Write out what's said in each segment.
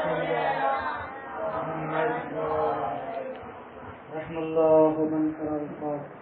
صل على محمد رحم الله من قرأ الفاتحة.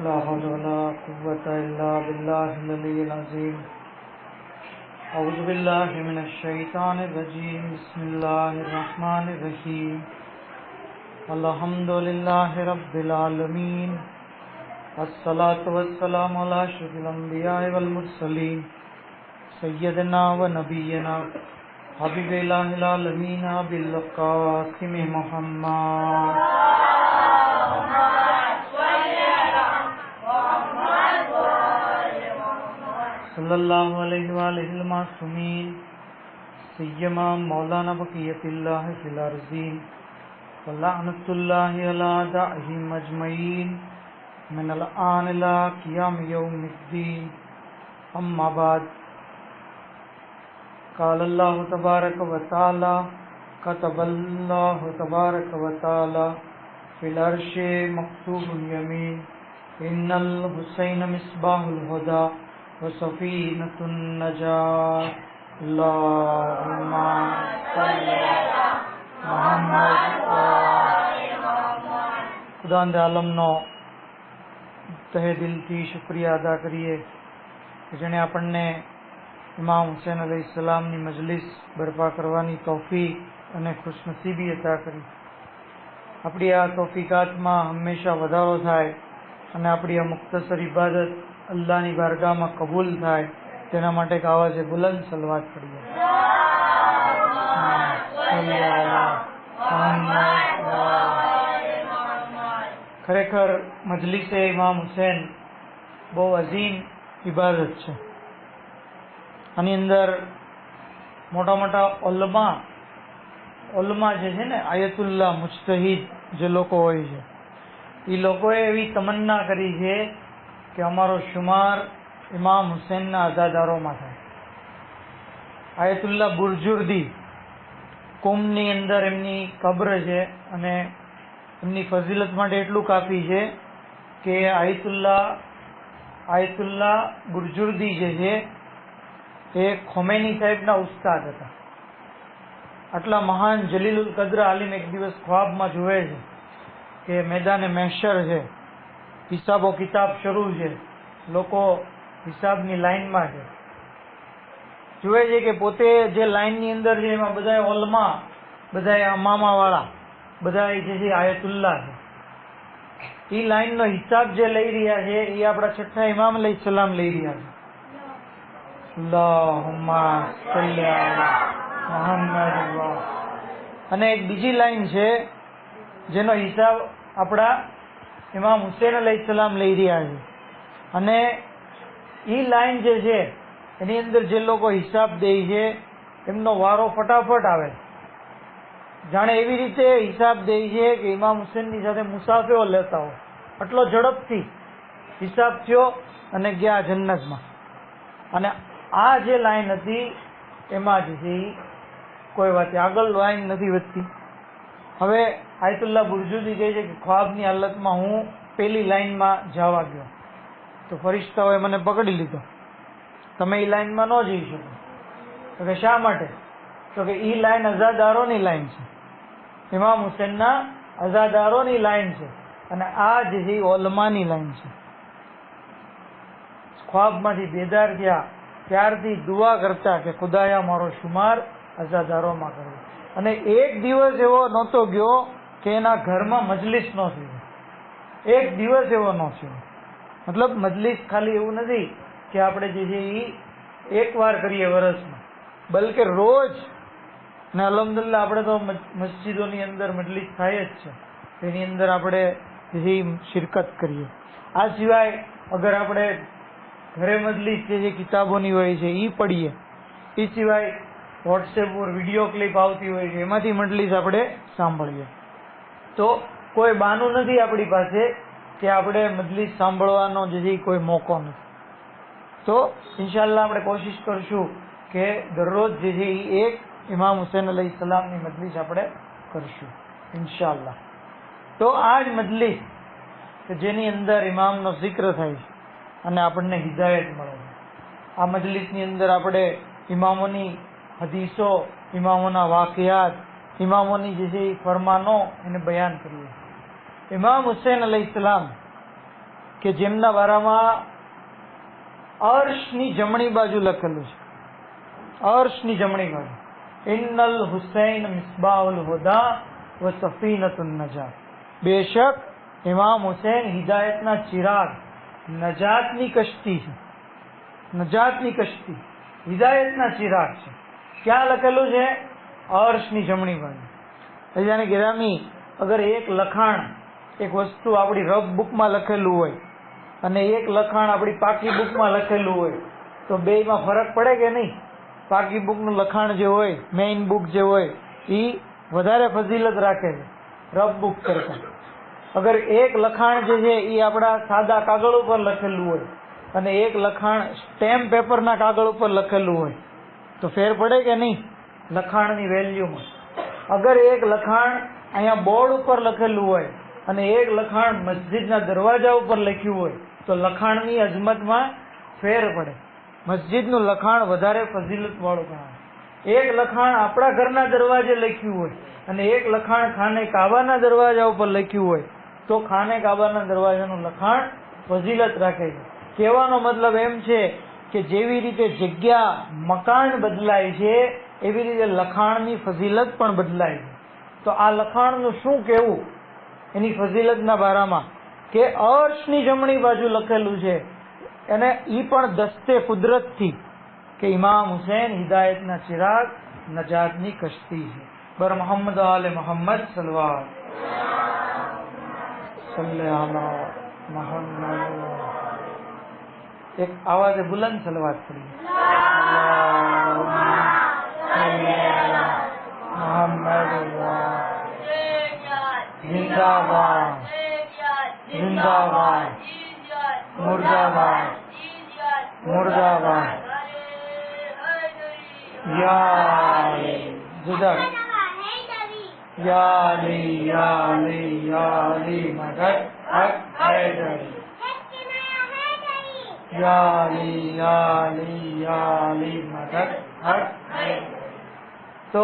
لا حول ولا قوة إلا بالله العلي العظيم. أعوذ بالله من الشيطان الرجيم. بسم الله الرحمن الرحيم. الحمد لله رب العالمين. الصلاة والسلام على أشرف الأنبياء والمرسلين سيدنا ونبينا حبيب الله العالمين أبي القاسم محمد صلی اللہ علیہ وآلہ المعصومین سیما مولانا بقیت اللہ فی الارضین ولعنت اللہ علی اعدائہم اجمعین من الآن الى قیام یوم الدین. اما بعد، قال اللہ تبارک و تعالی كتب اللہ تبارک و تعالی فی العرش مکتوب الیمین ان الحسین مصباح الہدی وسفینۃ النجاة. اللهم صل علی محمد. ખુદાવંદ આલમનો તહે દિલથી શુક્રિયા અદા કરીએ કે જેણે આપણને ઇમામ હુસૈન અલૈહિસ્સલામની મજલિસ બરપા કરવાની તૌફીક અને ખુશનસીબી અતા કરી. આપણી આ તૌફીકાતમાં હંમેશા વધારો થાય અને આપણી આ મુખ્તસર ઇબાદત અલ્લાહની બારગાહમાં કબૂલ થાય તેના માટે એક આવાજે બુલંદ સલવાત પડીએ. ખરેખર મજલિસે ઇમામ હુસૈન બહુ અઝીમ ઇબાદત છે. આની અંદર મોટા મોટા ઉલમા જે છે ને, આયતુલ્લાહ મુજતહિદ જે લોકો હોય છે, એ લોકોએ એવી તમન્ના કરી છે કે અમારો શુમાર ઇમામ હુસૈનના અઝાદારોમાં થાય. આયતુલ્લાહ બુરજુર્દી કુમની અંદર એમની કબ્ર છે અને એમની ફઝીલત માટે એટલું કાફી છે કે આયતુલ્લાહ બુરજુર્દી જે છે એ ખોમેની સાહેબના ઉસ્તાદ હતા. આટલા મહાન જલીલુલ કદ્ર આલિમ એક દિવસ ખ્વાબમાં જુએ છે કે મેદાને મહેશર છે, હિસાબો કિતાબ શરૂ છે, લોકો હિસાબની લાઈનમાં છે. જુએ છે કે પોતે જે લાઈનની અંદર છે એમાં બધા ઓલમા, બધા અમામાવાળા, બધા જે છે આયતુલ્લાહ છે. એ લાઈનનો હિસાબ જે લઈ રહ્યા છે એ આપણા છઠ્ઠા ઇમામ અલૈહિસ્સલામ લઈ રહ્યા છે. અલ્લાહુમ્મા સલ્લી અલા મુહમ્મદ. અને એક બીજી લાઈન છે જેનો હિસાબ આપણા ઇમામ હુસૈન અલૈહિસ્સલામ લઈ રહ્યા છે. અને એ લાઈન જે છે એની અંદર જે લોકો હિસાબ દે છે એમનો વારો ફટાફટ આવે, જાણે એવી રીતે હિસાબ દે છે કે ઇમામ હુસૈનની સાથે મુસાફરો લેતા હોય. આટલો ઝડપથી હિસાબ થયો અને ગયા જન્નતમાં. અને આ જે લાઈન હતી એમાં જ છે કોઈ વાત આગળ લાઈન નથી વધતી. હવે આયતુલ્લાહ બુરજુદી કહે છે કે ખ્વાબની હાલતમાં હું પેલી લાઈનમાં જવા ગયો તો ફરિશ્તાઓએ મને પકડી લીધો, તમે એ લાઈનમાં ન જઈ શકો. તો કે શા માટે? તો કે એ લાઈન અઝાદારોની લાઈન છે, ઇમામ હુસૈનના અઝાદારોની લાઈન છે અને આ જે છે ઓલમાની લાઈન છે. ખ્વાબમાંથી બેદાર થયા ત્યારથી દુઆ કરતા કે ખુદાયા મારો શુમાર અઝાદારોમાં કરવો. અને એક દિવસ એવો નહોતો ગયો કે એના ઘરમાં મજલિસ ન થઈ. એક દિવસ એવો ન થયો. મતલબ મજલિસ ખાલી એવું નથી કે આપણે જે છે એ એકવાર કરીએ વર્ષમાં, બલકે રોજ. ને અલ્હમ્દુલિલ્લાહ આપણે તો મસ્જિદોની અંદર મજલિસ થાય જ છે, એની અંદર આપણે જે શિરકત કરીએ. આ સિવાય અગર આપણે ઘરે મજલિસ જે કિતાબોની હોય છે એ પઢીએ, એ સિવાય વોટ્સએપ પર વિડીયો ક્લિપ આવતી હોય છે એમાંથી મજલિસ આપણે સાંભળીએ. તો કોઈ બહાનું નથી આપણી પાસે કે આપણે મજલિસ સાંભળવાનો જે કોઈ મોકો નથી. તો ઇન્શાઅલ્લાહ આપણે કોશિશ કરશું કે દરરોજ જે છે એ એક ઇમામ હુસૈન અલૈહિસ્સલામની મજલિસ આપણે કરશું ઇન્શાઅલ્લાહ. તો આ જ મજલિસ કે જેની અંદર ઇમામનો જિક્ર થાય છે અને આપણને હિદાયત મળે છે, આ મજલિસની અંદર આપણે ઇમામોની હદીસો, ઇમામોના વાકિયાત, ઇમામોની જે છે એ ફરમાનો એને બયાન કરીએ. ઇમામ હુસૈન અલૈહિસ્સલામ કે જેમના બારામાં અર્શની જમણી બાજુ લખેલું છે, અર્શની જમણી બાજુ, ઇન્નલ હુસૈન મિસ્બાહુલ હુદા વ સફીનતુન નજાત. બેશક ઇમામ હુસૈન હિદાયતના ચિરાગ, નજાતની કશ્તી છે, નજાતની કશ્તી, હિદાયતના ચિરાગ છે. ક્યાં લખેલું છે? અર્શની જમણી બાજુ. અજાને ગિરામી, અગર એક લખાણ, એક વસ્તુ આપણી રફ બુકમાં લખેલું હોય અને એક લખાણ આપણી પાકી બુકમાં લખેલું હોય તો બેયમાં ફરક પડે કે નહીં? પાકી બુકનું લખાણ જે હોય, મેઇન બુક જે હોય, એ વધારે ફજીલત રાખે છે રફ બુક કરતાં. અગર એક લખાણ જે છે એ આપણા સાદા કાગળ ઉપર લખેલું હોય અને એક લખાણ સ્ટેમ્પ પેપરના કાગળ ઉપર લખેલું હોય તો ફેર પડે કે નહીં લખાણની વેલ્યુમાં? અગર એક લખાણ અહીંયા બોર્ડ ઉપર લખેલું હોય અને એક લખાણ મસ્જિદના દરવાજા ઉપર લખ્યું હોય તો લખાણની અજમતમાં ફેર પડે. મસ્જિદનું લખાણ વધારે ફજીલત વાળું ગણાય. એક લખાણ આપણા ઘરના દરવાજે લખ્યું હોય અને એક લખાણ ખાને કાબાના દરવાજા ઉપર લખ્યું હોય તો ખાને કાબાના દરવાજાનું લખાણ ફજીલત રાખે છે. કહેવાનો મતલબ એમ છે કે જેવી રીતે જગ્યા, મકાન બદલાય છે એવી રીતે લખાણની ફજીલત પણ બદલાય છે. તો આ લખાણનું શું કહેવું એની ફજીલતના બારામાં કે અર્શની જમણી બાજુ લખેલું છે અને ઈ પણ દસ્તે કુદરતથી કે ઇમામ હુસૈન હિદાયતના ચિરાગ, નજાતની કશ્તી છે. બર મોહમ્મદ આલે મોહમ્મદ સલવાર સલ્લલ્લાહુ મોહમ્મદ. એક આવાજે બુલંદ સલવાત કરીએ. મોહમ્મદ जिंदाबाद जिंदाबाद मुर्दाबाद मुर्दाबाद या जुदा या अली मदद हक हैदरी या अली मदद हक हैदरी. તો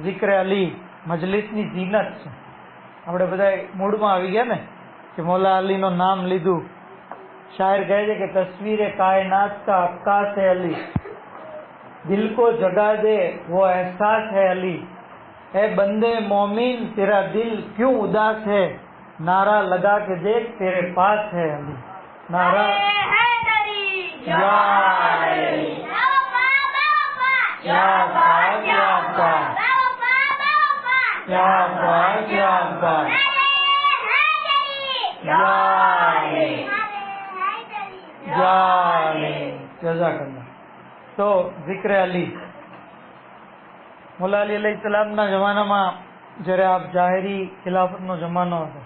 zikr અલી મજલિસની ઝીનત છે. આપણે બધા મૂડમાં આવી ગયા ને કે મૌલા અલીનું નામ લીધું. શાયર કહે છે કે તસવીરે કાયનાત કા અક્કાસ હૈ અલી, દિલ કો જગા દે वो एहसास है अली, है बंदे मोमिन तेरा दिल क्यों उदास है, नारा लगा के देख तेरे पास है अली. नारा જઝાકલ્લાહ. તો zikr અલી, મૌલા અલી અલૈહિસ્સલામના જમાનામાં જ્યારે આપ જાહેરી ખિલાફતનો જમાનો હતો,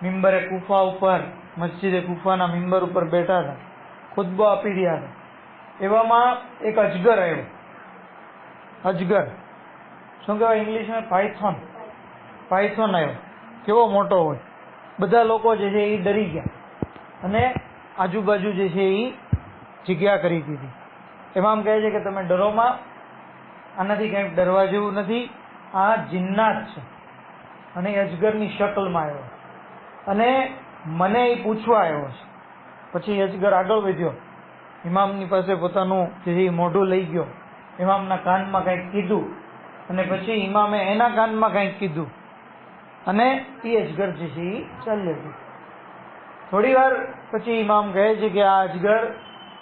મિંબરે કુફા ઉપર, મસ્જિદે કુફાના મિંબર ઉપર બેઠા હતા, ખુતબો આપી રહ્યા હતા. એવામાં એક અજગર આવ્યો. અજગર શું કહેવાય ઇંગ્લિશમાં? પાયથોન. પાયથોન આવ્યો. કેવો મોટો હોય. બધા લોકો જે છે એ ડરી ગયા અને આજુબાજુ જે છે એ જગ્યા કરી દીધી. ઇમામ કહે છે કે તમે ડરોમાં, આનાથી કંઈક ડરવા જેવું નથી, આ જિન્નાત છે અને એ અજગરની શકલમાં આવ્યો અને મને એ પૂછવા આવ્યો છે. પછી અજગર આગળ વધ્યો, ઇમામની પાસે પોતાનું જે મોઢું લઈ ગયો, ઇમામના કાનમાં કંઈક કીધું અને પછી ઇમામે એના કાનમાં કંઈક કીધું અને એ અજગર જે છે એ ચાલ્યો ગયો. થોડી વાર પછી ઇમામ કહે છે કે આ અજગર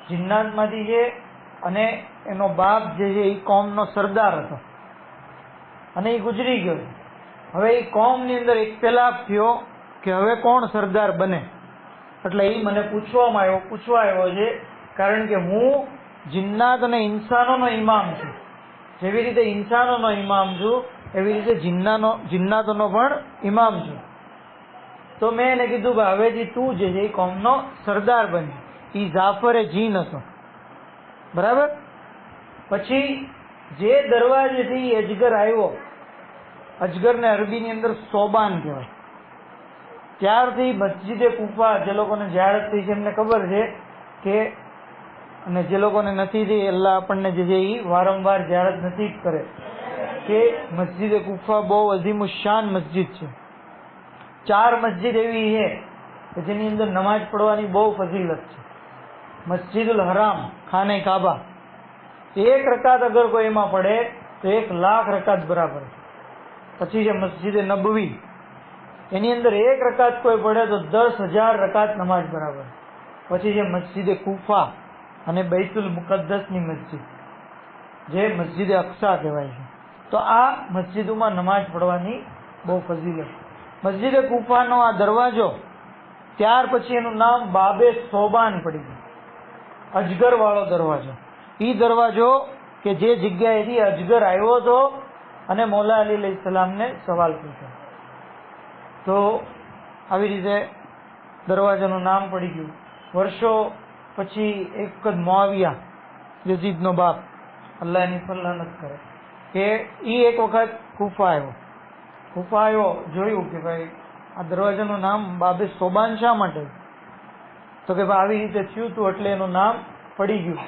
જિન્નાતમાંથી છે અને એનો બાપ જે છે એ કોમનો સરદાર હતો અને એ ગુજરી ગયો. હવે એ કોમની અંદર ઇખ્તિલાફ થયો કે હવે કોણ સરદાર બને, એટલે એ મને પૂછવા આવ્યો છે, કારણ કે હું જિન્નાત અને ઇન્સાનોનો ઇમામ છું. જેવી રીતે ઇન્સાનોનો ઇમામ છું એવી રીતે જિન્નાતોનો પણ ઇમામ છું. તો મેં એને કીધું ભાઈ હવેથી તું જે છે એ કોમનો સરદાર બનજે. એ જાફરે જીન હતો, બરાબર. પછી જે દરવાજેથી અજગર આવ્યો, અજગરને અરબીની અંદર સોબાન કહેવાય, ત્યારથી મસ્જિદે કુફા જે લોકોને ઝિયારત થઈ છે એમને ખબર છે કે, અને જે લોકોને નથી થઈ અલ્લાહ આપણને જે છે એ વારંવાર ઝિયારત નસીબ કરે, કે મસ્જિદે કુફા બહુ અઝીમુશાન મસ્જિદ છે. 4 મસ્જિદ એવી છે કે જેની અંદર નમાજ પડવાની બહુ ફઝીલત છે. મસ્જિદુલ હરામ, ખાને કાબા, 1 રકાત અગર કોઈ એમાં પડે તો 1,00,000 રકાત બરાબર છે. પછી છે મસ્જિદે નબવી, એની અંદર 1 રકાત કોઈ પડે તો 10,000 રકાત નમાજ બરાબર. પછી છે મસ્જિદે કુફા અને બૈતુલ મુકદ્દસની મસ્જિદ, જે મસ્જિદે અક્સા કહેવાય છે. તો આ મસ્જિદોમાં નમાજ પડવાની બહુ ફઝીલત. મસ્જિદે કુફાનો આ દરવાજો, ત્યાર પછી એનું નામ બાબે સોબાન પડી ગયું, અજગર વાળો દરવાજો. એ દરવાજો કે જે જગ્યાએથી અજગર આવ્યો હતો અને મૌલા અલી અલૈહિ સલામને સવાલ પૂછ્યો, તો આવી રીતે દરવાજાનું નામ પડી ગયું. વર્ષો પછી એક વખત મુઆવિયા, યઝીદનો બાપ, અલ્લાહ એની સલામત કરે, કે એ એક વખત કુફા આવ્યો, જોયું કે ભાઈ આ દરવાજાનું નામ બાબે સોબાન શા માટે? તો કે ભાઈ આવી રીતે થયું હતું એટલે એનું નામ પડી ગયું.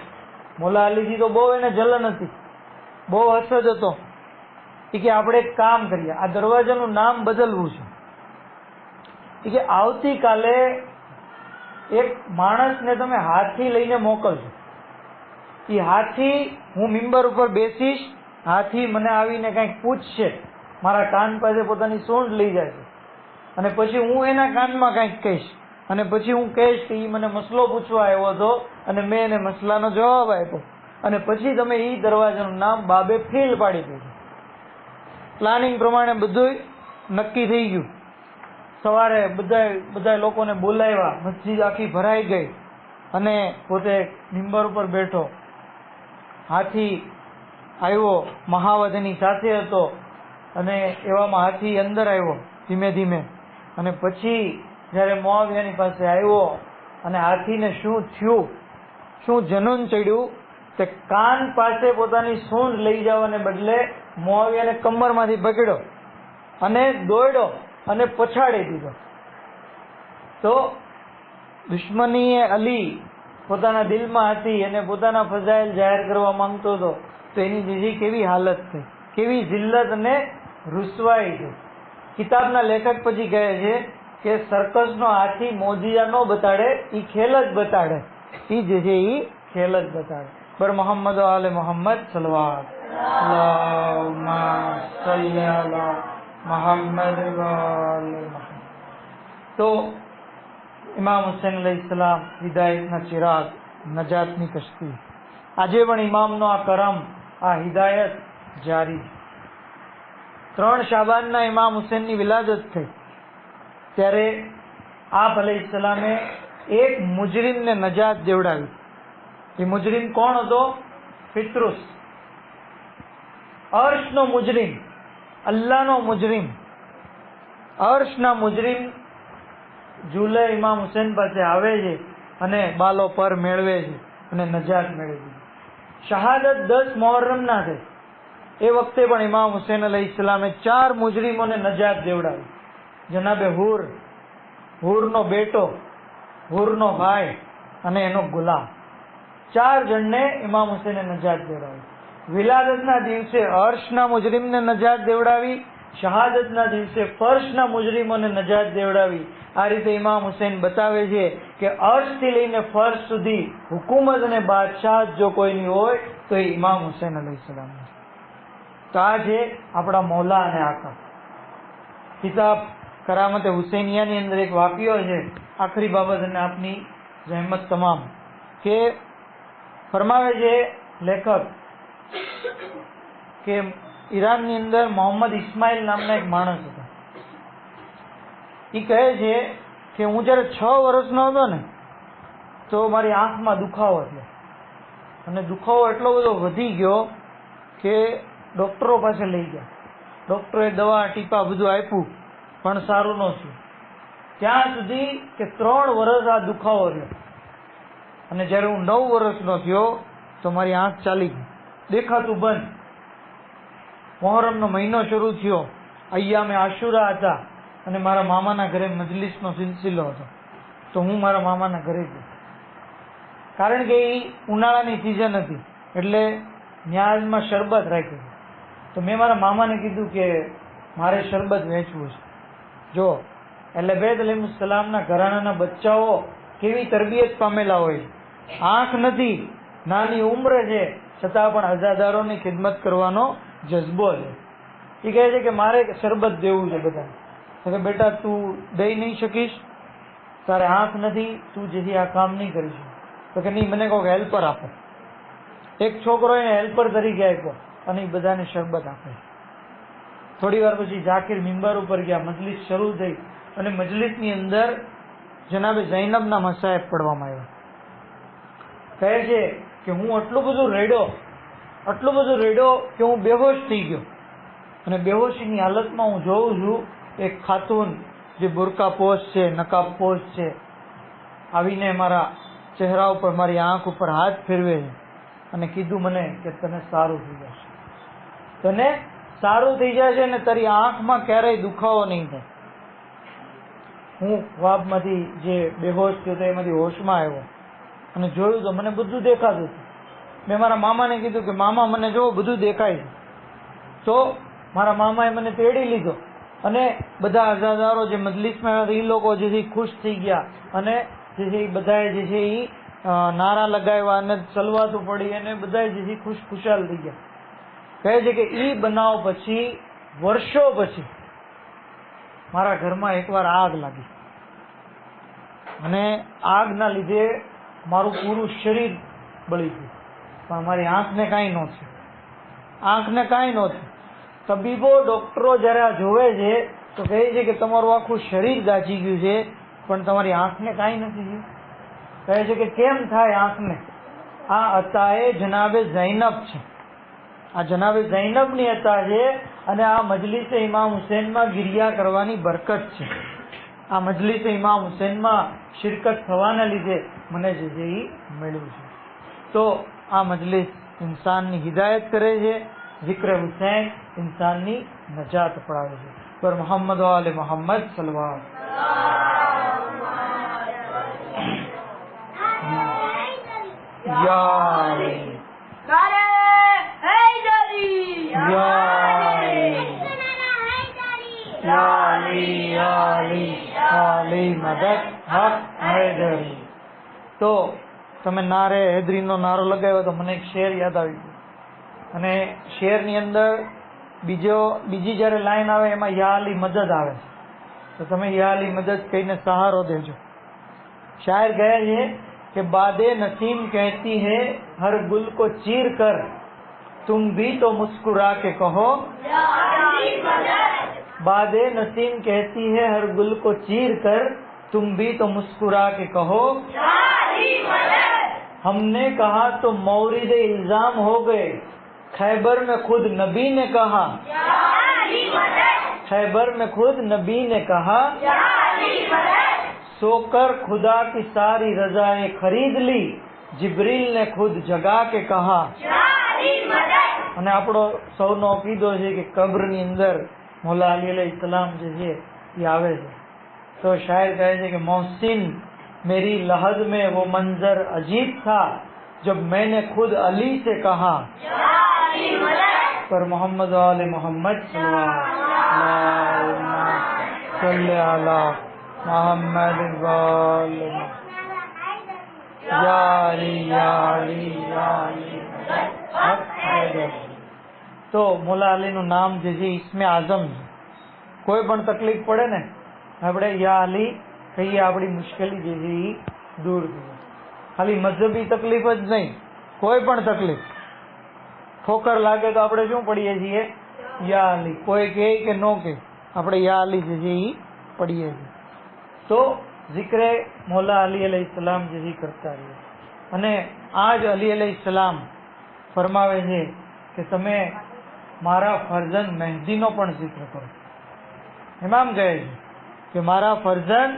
મૌલા અલીજી તો બહુ એને જલન હતી, બહુ હસદ હતો. એ કે આપણે એક કામ કરીએ, આ દરવાજાનું નામ બદલવું છે. એ કે આવતીકાલે એક માણસને તમે હાથી લઈને મોકલજો. એ હાથી, હું મિંબર ઉપર બેસીશ, હાથી મને આવીને કંઈક પૂછશે, મારા કાન પાસે પોતાની સૂંઢ લઈ જાય છે, અને પછી હું એના કાનમાં કંઈક કહીશ, અને પછી હું કહીશ કે એ મને મસલો પૂછવા આવ્યો હતો અને મેં એને મસલાનો જવાબ આપ્યો, અને પછી તમે એ દરવાજાનું નામ બાબે ફીલ પાડી દીધું. પ્લાનિંગ પ્રમાણે બધું નક્કી થઈ ગયું. સવારે બધા લોકોને બોલાવ્યા, મસ્જિદ આખી ભરાઈ ગઈ, અને પોતે મિંબર ઉપર બેઠો. હાથી આવ્યો, મહાવત એની સાથે હતો, અને એવામાં હાથી અંદર આવ્યો ધીમે ધીમે. અને પછી જ્યારે મુઆવિયાની પાસે આવ્યો અને હાથીને શું થયું, શું જનૂન ચડ્યું, તે કાન પાસે પોતાની સૂંઢ લઈ જવાને બદલે મુઆવિયાને કમરમાંથી પકડ્યો અને દોડ્યો અને પછાડી દીધો. તો દુશ્મનીએ અલી પોતાના દિલમાં હતી અને પોતાના ફઝાઇલ જાહેર કરવા માંગતો હતો, તો એની બીજી કેવી હાલત થઈ, કેવી જિલ્લત અને રૂસવાઈ છે. કિતાબના લેખક પછી કહે છે કે સર્કસનો હાથી મોજીજા ન બતાડે, એ ખેલ જ બતાડે. એ જે છે એ ખેલ જ બતાડે. બર મોહમ્મદ આલે મોહમ્મદ સલવાત અલ્લાહુમ્મા સલ્લી અલા મોહમ્મદ વાલે મોહમ્મદ. તો ઇમામ હુસૈન અલૈહિસ્સલામ હિદાયતના ચિરાગ, નજાતની કશ્તી. આજે પણ ઇમામનો આ કરમ, આ હિદાયત જારી. 3 શાબાનના ઇમામ હુસૈનની વિલાદત થઈ ત્યારે આપ અલૈહિસ્સલામે એક મુજરિમને નજાત દેવડાવી. એ મુજરિમ કોણ હતો? ફિત્રુસ, અર્શનો મુજરિમ, અલ્લાહનો મુજરિમ. અર્શના મુજરિમ જુલે ઇમામ હુસૈન પાસે આવે છે અને બાલો પર મેળવે છે અને નજાત મેળવી દીધી. શહાદત 10 મુહર્રમના થઈ. એ વખતે પણ ઇમામ હુસૈન અલૈહિસ્સલામે 4 મુજરિમોને નજાત દેવડાવી. જનાબે હુરનો બેટો, હુરનો ભાઈ અને એનો ગુલામ, 4 જણને ઇમામ હુસૈને નજાત દેવડાવી. વિલાદતના દિવસે અર્શના મુજરિમને નજાત દેવડાવી, શહાદતના દિવસે ફર્શના મુજરિમોને નજાત દેવડાવી. આ રીતે ઇમામ હુસૈન બતાવે છે કે અર્શથી લઈને ફર્શ સુધી હુકુમત અને બાદશાહ જો કોઈની હોય તો એ ઇમામ હુસૈન અલૈહિસ્સલામ. તો આ છે આપણા મૌલા અને આકા. કિતાબ કરામતે હુસૈનિયાની અંદર એક વાક્યો છે, આખરી બાબત અને આપની જહેમત તમામ, કે ફરમાવે છે લેખક કે ઈરાનની અંદર મોહમ્મદ ઇસ્માઇલ નામના એક માણસ હતા. એ કહે છે કે હું જ્યારે 6 વર્ષનો હતો ને, તો મારી આંખમાં દુખાવો થયો, અને દુખાવો એટલો બધો વધી ગયો કે ડૉક્ટરો પાસે લઈ ગયા. ડૉક્ટરોએ દવા ટીપા બધું આપ્યું પણ સારું ન થયું. ત્યાં સુધી કે 3 વર્ષ આ દુખાવો રહ્યો. અને જ્યારે હું 9 વર્ષનો થયો તો મારી આંખ ચાલી ગઈ, દેખાતું બંધ. મોહરમનો મહિનો શરૂ થયો, અય્યામે આશુરા હતા અને મારા મામાના ઘરે મજલિસનો સિલસિલો હતો. તો હું મારા મામાના ઘરે ગયો, કારણ કે એ ઉનાળાની સિઝન હતી એટલે ન્યાઝમાં શરબત રાખ્યું. તો મેં મારા મામાને કીધું કે મારે શરબત વેચવું છે. જો એટલે બેદ અલૈહિસ્સલામના ઘરાનાના બચ્ચાઓ કેવી તરબિયત પામેલા હોય. આંખ નથી, નાની ઉંમર છે, છતાં પણ અઝાદારોની ખિદમત કરવાનો જજ્બો છે. એ કહે છે કે મારે શરબત દેવું છે બધાને. તો કે બેટા તું દઈ નહીં શકીશ, તારે આંખ નથી, તું જેથી આ કામ નહીં કરી શકે. તો કે નહીં, મને કોઈક હેલ્પર આપો. એક છોકરો એને હેલ્પર તરીકે આપ્યો અને એ બધાને શરબત આપે. થોડી વાર પછી ઝાકીર મિંબર ઉપર ગયા, મજલિસ શરૂ થઈ અને મજલિસની અંદર જનાબે ઝૈનબના મસાયબ પડવામાં આવ્યા. કહે છે કે હું એટલું બધું રેડ્યો કે હું બેહોશ થઈ ગયો. અને બેહોશીની હાલતમાં હું જોઉં છું એક ખાતુન જે બુરકા પોશ છે, નકાબ પોશ છે, આવીને મારા ચહેરા ઉપર, મારી આંખ ઉપર હાથ ફેરવે છે અને કીધું મને કે તને સારું થઈ જશે, તને સારું થઈ જશે અને તારી આંખમાં ક્યારેય દુખાવો નહીં થાય. હું ખ્વાબમાંથી જે બેહોશ થયો હતો એમાંથી હોશમાં આવ્યો અને જોયું તો મને બધું દેખાતું હતું. મેં મારા મામાને કીધું કે મામા મને જો બધું દેખાય છે. તો મારા મામાએ મને તેડી લીધો અને બધા અઝાદારો જે મજલિસમાં આવ્યા એ લોકો જે ખુશ થઈ ગયા અને જે બધાએ જે છે એ નારા લગાવ્યા અને ચલવાતું પડી અને બધાએ જે ખુશખુશાલ થઈ ગયા. કહે છે કે એ બનાવ પછી વર્ષો પછી મારા ઘરમાં એકવાર આગ લાગી અને આગના લીધે મારું પૂરું શરીર બળી ગયું, પણ મારી આંખને કાંઈ નહોતું. તબીબો, ડોક્ટરો જ્યારે આ જોવે છે તો કહે છે કે તમારું આખું શરીર દાઝી ગયું છે પણ તમારી આંખને કાંઈ નથી થયું. કહે છે કે કેમ થાય આંખને? આ અતાએ જનાબે ઝૈનબ છે, આ જનાબે ઝૈનબની અતા છે અને આ મજલિસે ઇમામ હુસૈનમાં ગિરિયા કરવાની બરકત છે. આ મજલિસે ઇમામ હુસૈનમાં શિરકત થવાના લીધે મને જે છે એ મળ્યું છે. તો આ મજલિસ ઇન્સાનની હિદાયત કરે છે, ઝિક્ર હુસૈન ઇન્સાનની નજાત અપડાવે છે. પર મોહમ્મદ વાલે મોહમ્મદ સલવાત. તો તમે નારે હૈદરીનો નારો લગાવ્યો તો મને એક શેર યાદ આવી ગયો અને શેરની અંદર બીજી જ્યારે લાઈન આવે એમાં યા અલી મદદ આવે તો તમે યા અલી મદદ કહીને સહારો દેજો. શાયર કહે છે कि बादे नसीम कहती है हर गुल को चीर कर तुम भी तो मुस्कुरा के कहो. बादे नसीम कहती है हर गुल को चीर कर तुम भी तो मुस्कुरा के कहो. हमने कहा तो मौरिद इल्जाम हो गए, खैबर में खुद नबी ने कहा. खैबर में खुद नबी ने कहा. सोकर खुदा की सारी रजाएं खरीद ली, जिब्रील ने खुद जगा के कहा. અને આપણો સૌનો અકીદો છે કે કબ્રની અંદર મૌલા અલી અલૈહિસ્સલામ જે છે એ આવે છે. તો શાયર કહે છે કે મોહસિન मेरी लहद में वो मंजर अजीब था जब मैंने खुद अली से कहा. पर मोहम्मद वाले मोहम्मद તો મોલા અલી નું નામ જે છે ઇસ્મે આઝમ છે. કોઈ પણ તકલીફ પડે ને આપણે યા અલી કહીએ, આપણી મુશ્કેલી જે છે એ દૂર થઈ. ખાલી મજહબી તકલીફ જ નહીં, કોઈ પણ તકલીફ, ઠોકર લાગે તો આપણે શું પડીએ છીએ? યા અલી. કોઈ કહે કે ન કહે, આપણે યા અલી જે છે એ પડીએ છીએ. તો zikre મૌલા અલી અલૈહિસ્સલામ જે છે કરતા રહીએ. અને આ જ અલી અલૈહિસ્સલામ ફરમાવે છે કે તમે મારા ફરજંદ મહેદીનો પણ zikr કરો. ઇમામ કહે છે કે મારા ફરજંદ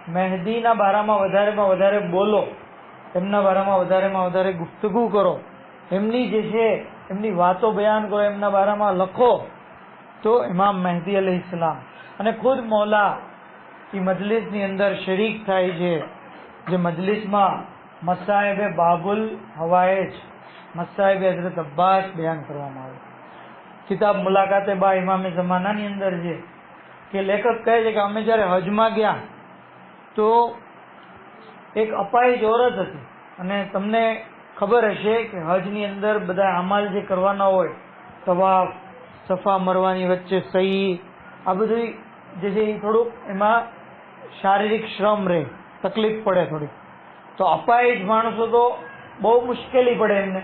મહેદીના બારામાં વધારેમાં વધારે બોલો, એમના બારામાં વધારેમાં વધારે ગુફ્તગુ કરો, એમની જે છે એમની વાતો બયાન કરો, એમના બારામાં લખો, તો ઇમામ મહેદી અલૈહિસ્સલામ અને ખુદ મૌલા એ મજલિસની અંદર શરીક થાય છે. જે મજલિસમાં મસાહિબે બાબુલ હવાએજ, મસાહિબે હઝરત અબ્બાસ બયાન કરવામાં આવે. કિતાબ મુલાકાતે બા ઇમામે જમાનાની અંદર છે કે લેખક કહે છે કે અમે જ્યારે હજમાં ગયા તો એક અપાહિજ ઓરત હતી, અને તમને ખબર હશે કે હજની અંદર બધા અમાલ જે કરવાના હોય, તવાફ, સફા મરવાની વચ્ચે સહી, આ બધું જે છે એ થોડુંક એમાં શારીરિક શ્રમ રહે, તકલીફ પડે થોડીક. તો અપાહિજ માણસો તો બહુ મુશ્કેલી પડે એમને.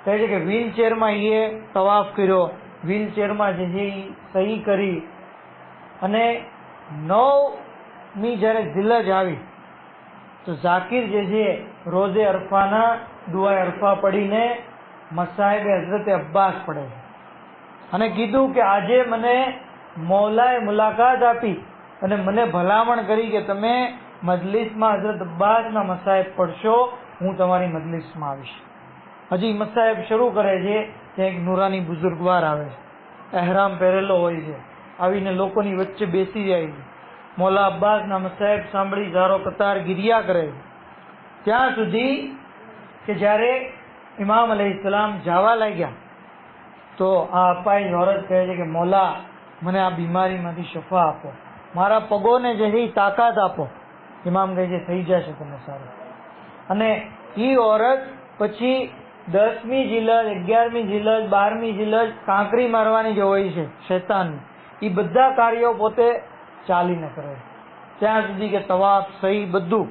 કહે છે કે વ્હીલચેરમાં એ તવાફ કર્યો, વ્હીલચેરમાં જે છે એ સહી કરી, અને 9મી જ્યારે ઝિલજ આવી તો ઝાકિર જે છે રોઝે અરફાના દુઆએ અરફા પડીને મસાહિબે હઝરત અબ્બાસ પડે છે, અને કીધું કે આજે મને મૌલાએ મુલાકાત આપી અને મને ભલામણ કરી કે તમે મજલિસમાં હઝરત અબ્બાસના મસાહિબ પડશો, હું તમારી મજલિસમાં આવીશ. હજી મસાહિબ શરૂ કરે છે ત્યાં એક નુરાની બુઝુર્ગવાર આવે છે, એહરામ પહેરેલો હોય છે, આવીને લોકોની વચ્ચે બેસી જાય છે. મૌલા અબ્બાસના મસાહિબ સાંભળી ઝારો કતાર ગિરિયા કરે છે, ત્યાં સુધી કે જ્યારે ઇમામ અલૈહિસ્સલામ જવા લાગ્યા તો આ અપાહિજ ઓરત કહે છે કે મૌલા, મને આ બીમારીમાંથી શફા આપો, મારા પગોને જે છે તાકાત આપો. ઇમામ કહે છે થઈ જશે તમે સારું. અને એ ઓરત પછી 10મી જિલજ, 11મી જિલજ, 12મી જિલજ કાંકરી મારવાની જે હોય છે શૈતાન, એ બધા કાર્યો પોતે ચાલીને કરે ત્યાં સુધી કે તવાફ, સહી બધું.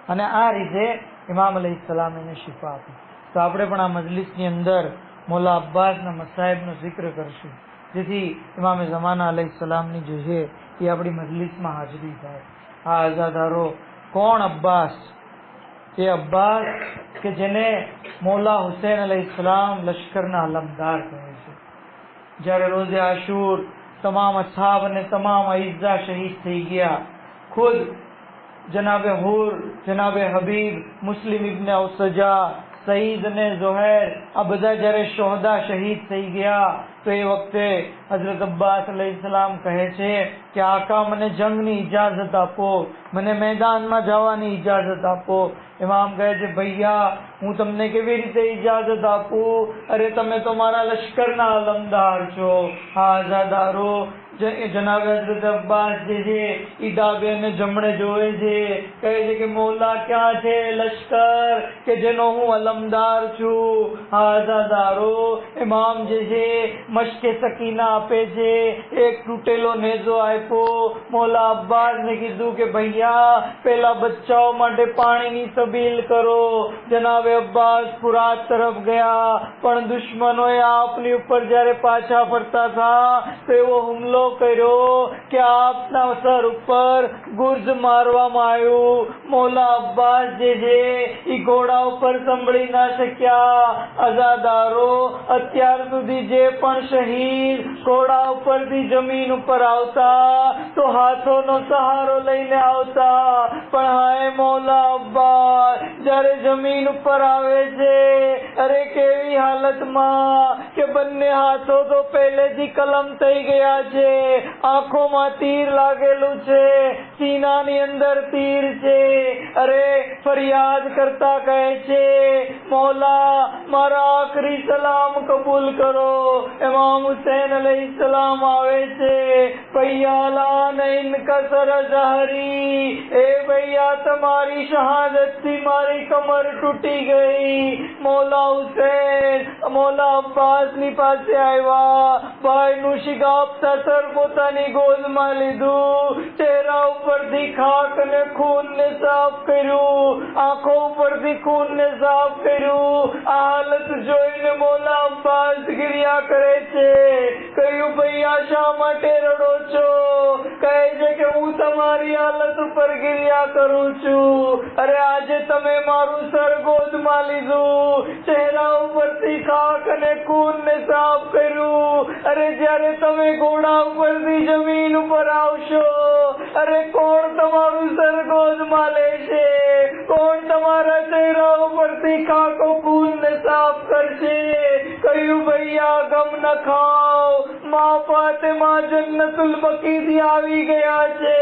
અને આ રીતે ઇમામ અલૈહિસ્સલામ એને શિફા આપી. તો આપણે પણ આ મજલિસની અંદર મૌલા અબ્બાસના મસાહિબનો જિક્ર કરશું, જેથી ઇમામે ઝમાના અલૈહિસ્સલામની જે છે એ આપણી મજલિસમાં હાજરી થાય. આ અઝાદારો કોણ? અબ્બાસ. એ અબ્બાસ કે જેને મૌલા હુસૈન અલૈહિસ્સલામ લશ્કરના અલમદાર કહે છે. જ્યારે રોઝે આશુર તમામ અસહાબ અને તમામ અઈઝા શહીદ થઈ ગયા, ખુદ જનાબે હુર, જનાબે હબીબ, મુસ્લિમ ઇબ્ને ઔસજા, સઈદ અને ઝુહૈર, આ બધા જ્યારે શોહદા શહીદ થઈ ગયા તો એ વખતે હઝરત અબ્બાસ અલૈહિસ્સલામ કહે છે કે આકા મને જંગની ઇજાઝત આપો, મને મેદાનમાં જવાની ઇજાઝત આપો. ઇમામ કહે છે ભૈયા હું તમને કેવી રીતે ઇજાઝત આપું? અરે તમે તો મારા લશ્કરના અલમદાર છો. હા આઝાદારો, જનાબે હઝરત અબ્બાસ જે છે એ ડાબે અને જમણે જોવે છે, કહે છે કે મૌલા ક્યાં છે લશ્કર કે જેનો હું અલમદાર છું? હા આઝાદારો, ઇમામ જે છે મશકે સકીના આપે છે, એક તૂટેલો નેઝો આપ્યો. મૌલા અબ્બાસને કીધું કે ભૈયા પેલા બચ્ચાઓ માટે પાણીની સબીલ કરો. જનાબે અબ્બાસ ફુરાત તરફ ગયા, પણ દુશ્મનોએ આપની ઉપર જ્યારે પાછા ફરતા હતા તો એવો હુમલો કર્યો કે આપના સર ઉપર ગુર્જ મારવામાં આવ્યું. મૌલા અબ્બાસ જે છે એ ઘોડા ઉપર સંભળી ના શક્યા. અઝાદારો, અત્યાર સુધી જે પણ શહીદ ઘોડા ઉપરથી જમીન ઉપર આવતા તો હાથોનો સહારો લઈને આવતા, પણ હાય મૌલા અબ્બાસ, જ્યારે જમીન ઉપર આવે છે અરે કેવી હાલતમાં કે બંને હાથો તો પહેલેથી કલમ થઈ ગયા છે, આંખોમાં તીર લાગેલું છે, સીનાની અંદર તીર છે. અરે ફરિયાદ કરતા કહે છે મૌલા મારા આખરી સલામ કબૂલ કરો. ઇમામ હુસૈન અલૈહિસ્સલામ આવે છે, ભૈયા ઇનકા સર ઝહરી, એ ભૈયા તમારી શહાદતથી મારી કમર તૂટી ગઈ. મૌલા હુસૈન મૌલા અબ્બાસની પાસે આવ્યા, ભાઈનું શિગાબતા સર પોતાની ગોદમાં લીધું, ચહેરા ઉપરથી ખાક અને ખૂનને સાફ કર્યું, આંખો ઉપરથી ખૂનને સાફ કર્યું. આ હાલત જોઈને મૌલા અબ્બાસ ગિરિયા કરે છે. કહ્યું ભૈયા શા માટે રડો છો? કહે છે કે હું તમારી હાલત ઉપર ગિરિયા કરું છું. અરે આજે તમે મારું સર ગોદમાં લીધું, ચહેરા ઉપરથી ખાક અને ખૂનને સાફ કર્યું. અરે જ્યારે તમે ઘોડા ઉપરથી જમીન ઉપર આવશો અરે કોણ તમારું સર ગોદમાં લેશે? કોણ તમારા ચહેરા ઉપરથી ખાકો ખૂનને સાફ કરશે? કહ્યું ભૈયા ગમ ન ખાઓ, મા ફાતિમા જન્નતુલ બકીથી આવી ગયા છે.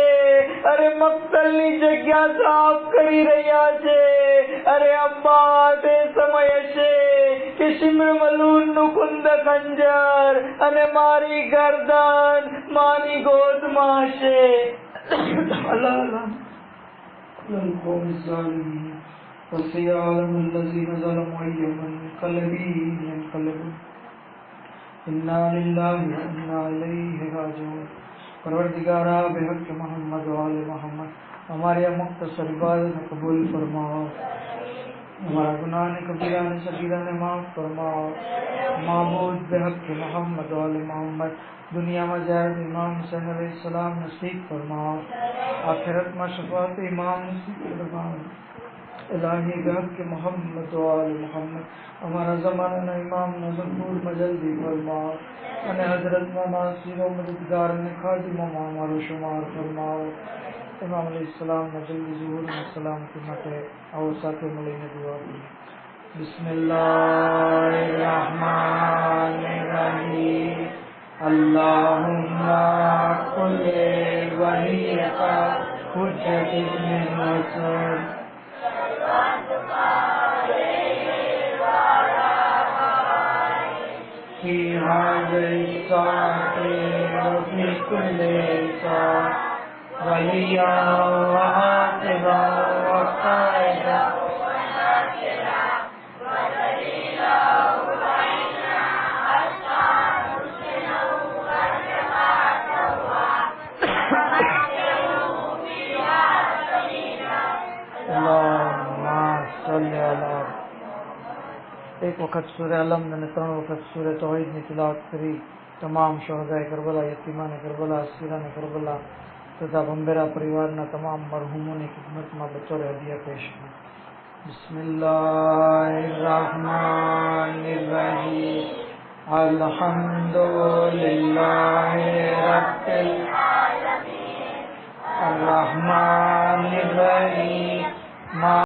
અરે મક્તલની જગ્યા સાફ કરી રહ્યા છે. અરે અમ્મા, તે સમય છે કે શિમ્ર મલૂન નું કુંદ ખંજર અને મારી ગરદન માની ગોદમાં છે. અલ્લાહ القوم الظالمين وسيعلم الذين ظلموا أي منقلب ينقلبون إنا لله وإنا إليه راجعون. परवरदिगारा बेहक मोहम्मद वाले मोहम्मद हमारे मुख्तसर इबादत में कबूल फरमाओ. हमारा गुनाह ने कबीरा ने सगीरा ने माफ फरमाओ. माबूद बेहक मोहम्मद वाले मोहम्मद दुनिया में ज़ाहिर इमाम हुसैन अलैहिस्सलाम नसीब फरमाओ. आखिरत में शफाअत इमाम नसीब फरमाओ. इलाही बेहक मोहम्मद वाले मोहम्मद हमारा ज़माना इमाम नज़फूर में जल्दी फरमाओ. અને હજરતના નાસીરો મદદગાર અને ખાદિમો મારો શુમાર ફરમાવો. ઇમામ અલૈહિસ્સલામના જલ્દી ઝુહુરના સલામતી માટે આવો સાથે મળીને દુઆ કરીએ. બિસ્મિલ્લાહિર્રહમાનિર્રહીમ. અલ્લાહુમ્મા કુલ્લિ વલિયકા હુજ્જત ઇબ્ન હસન في هذه الساعة وفي كل ساعة وليا وعاقبا وقائدا एक वक्त सूर्य अलम ने 3 वक्त सूर्य तौहीद ની तिलावत કરી. તમામ શહદાએ કરબલા, યતીમાને કરબલા, અસીરાને કરબલા તથા બંબેરા પરિવારના તમામ મરહૂમોની ખિદમતમાં બતૌર હદિયા પેશ કરી. બિસ્મિલ્લાહિર્રહમાનિર્રહીમ. અલ્હમ્દુલિલ્લાહિ રબ્બિલ આલમીન. અર્રહમાનિર